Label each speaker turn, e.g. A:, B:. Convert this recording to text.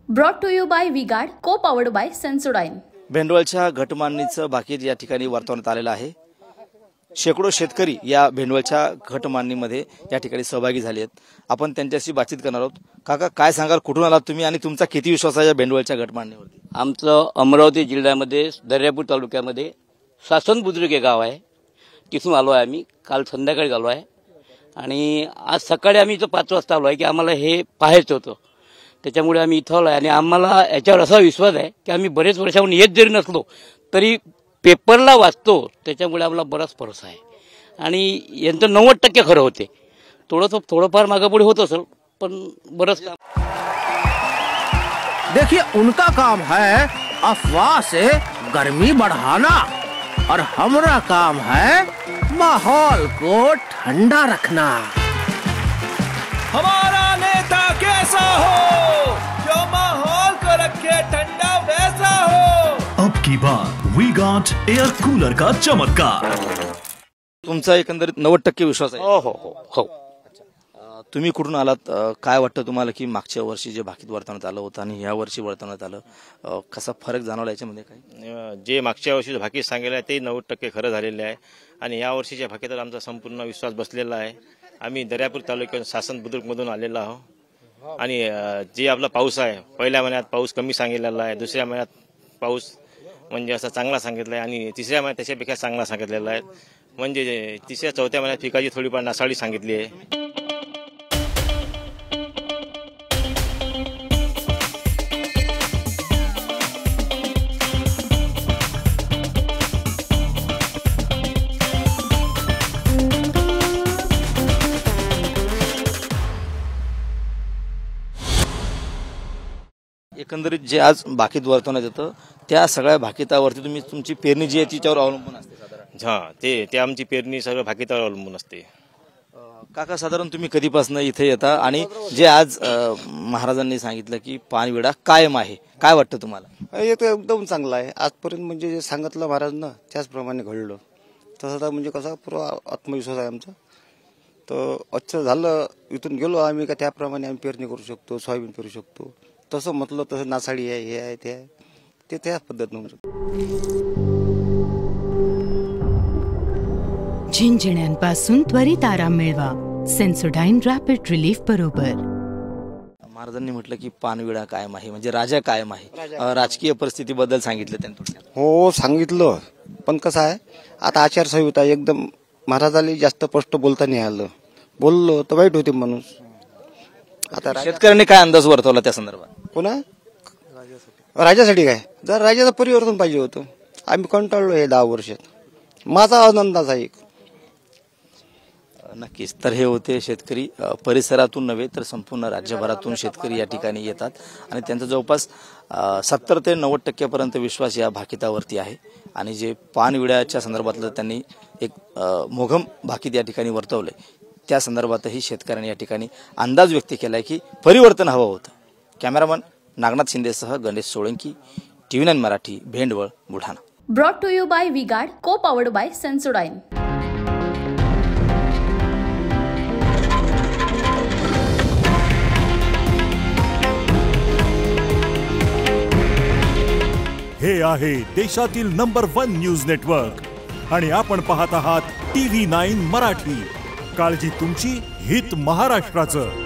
A: Brought to you by V-Guard, को powered bye Sensodyne.
B: भेंडवळच्या घटमांडणीचं बाकी या ठिकाणी वर्तवण्यात आलेलं आहे। शेकडो शेतकरी या भेंडवळच्या घटमांडणीमध्ये या ठिकाणी सहभागी झाले आहेत। आपण त्यांच्याशी बातचीत करणार आहोत। काका, काय सांगाल, कुठून आलात तुम्ही आणि तुमचा किती विश्वास आहे या भेंडवळच्या घटमांडणीवरती?
C: आमचं अमरावती जिल्ह्यामध्ये दर्यापूर तालुक्यामध्ये सासन बुद्रुक हे गाव आहे, तिथून आलो आहे आम्ही। काल संध्याकाळी आलो आहे आणि आज सकाळी आम्ही इथं 5 वाजता आलो आहे की आम्हाला हे पाहायचं होतं, त्याच्यामुळे आम्ही इथं आलो आहे। आणि आम्हाला याच्यावर असा विश्वास आहे की आम्ही बरेच वर्षाहून येत जरी नसलो तरी पेपरला वाचतो, त्याच्यामुळे आम्हाला बराच भरोसा आहे आणि यांचं 90% खरं होते। थोडंफार मागेपुढे होत असेल पण बरंच काम।
D: देखिए, उनका काम है अफवाह से गर्मी बढ़ाना और हमारा काम है माहौल को ठंडा रखना।
E: हमारा नेता कैसा हो जो माहौल को रखे ठंडा वैसा हो।
F: अब की बात वीगार्ड एयर कूलर का चमत्कार।
B: तुमचा एकंदरीत 90% विश्वास आहे?
C: हो हो हो हो।
B: तुम्ही कुठून आलात? काय वाटतं तुम्हाला की मागच्या वर्षी जे भाकीत वर्तवण्यात आलं होतं आणि या वर्षी वर्तवण्यात आलं, कसा फरक जाणवला याच्यामध्ये? काय
G: जे मागच्या वर्षी भाकीत सांगितलं ते 90% खरं झालेले आहे आणि या वर्षीच्या भाकीत आमचा संपूर्ण विश्वास बसलेला आहे। आम्ही दर्यापूर तालुक्यात सासन बुद्रुकमधून आलेलो आहोत आणि जे आपला पाऊस आहे, पहिल्या महिन्यात पाऊस कमी सांगितलेला आहे, दुसऱ्या महिन्यात पाऊस म्हणजे असा चांगला सांगितला आहे आणि तिसऱ्या महिन्यात त्याच्यापेक्षा चांगला सांगितलेला आहे। म्हणजे तिसऱ्या चौथ्या महिन्यात पिकाची थोडीफार नासाडी सांगितली आहे।
B: एकंदरीत जे आज भाकीत वर्तवण्यात येतं त्या सगळ्या भाकितावरती तुम्ही तुमची पेरणी जी आहे तिच्यावर अवलंबून असते साधारण?
G: हां, ते आमची पेरणी सगळं भाकीतावर अवलंबून असते।
B: काका, साधारण तुम्ही कधीपासून इथे येता आणि जे आज महाराजांनी सांगितलं की पानविडा कायम आहे, काय वाटतं तुम्हाला?
H: हे तर एकदम चांगलं आहे। आजपर्यंत म्हणजे जे सांगितलं महाराजांना त्याचप्रमाणे घडलं, तसं तर म्हणजे कसा पुरा आत्मविश्वास आहे आमचा। तर अच्छा झालं, इथून गेलो आम्ही का त्याप्रमाणे आम्ही पेरणी करू शकतो, सोयाबीन पेरू शकतो। तसं म्हटलं तसं नासाडी आहे, हे आहे, ते आहे, ते त्याच पद्धतीने होऊ शकतो।
I: झिंझिण्यांपासून त्वरित आराम मिळवा सेन्सोडाइन रॅपिड रिलीफ बरोबर।
B: महाराजांनी म्हटलं की पानविडा कायम आहे, म्हणजे राजा कायम आहे। राजकीय परिस्थितीबद्दल सांगितलं त्यांनी थोडक्यात?
H: हो सांगितलं, पण कसं आहे आता आचारसंहिता एकदम महाराजाला जास्त स्पष्ट बोलता नाही आलं, बोललो तर वाईट होते माणूस। आता
B: शेतकऱ्यांनी काय अंदाज वर्तवला त्या संदर्भात?
H: पुन्हा राजासाठी काय, जर राजाचं परिवर्तन पाहिजे होतं, आम्ही कंटाळलो हे 10 वर्षात, माझा अंदाज आहे।
B: नक्कीच। तर हे होते शेतकरी, परिसरातून नव्हे तर संपूर्ण राज्यभरातून शेतकरी या ठिकाणी येतात आणि त्यांचा जवळपास 70 ते 90% पर्यंत विश्वास या भाकितावरती आहे। आणि जे पानविड्याच्या संदर्भातलं त्यांनी एक मोघम भाकीत या ठिकाणी वर्तवलंय, त्या संदर्भातही शेतकऱ्यांनी या ठिकाणी अंदाज व्यक्त केलाय की परिवर्तन हवं होतं। कॅमेरामन नागनाथ शिंदेसह Ganesh Solanki, TV9 Marathi, Bhendwal, Buldhana.
A: Brought to you by V-Guard, को पॉवर्ड बाय सेन्सोडाइन।
F: हे आहे देशातील नंबर 1 न्यूज नेटवर्क आणि आपण पाहत आहात TV9 मराठी। काळजी तुमची, हित महाराष्ट्राचं।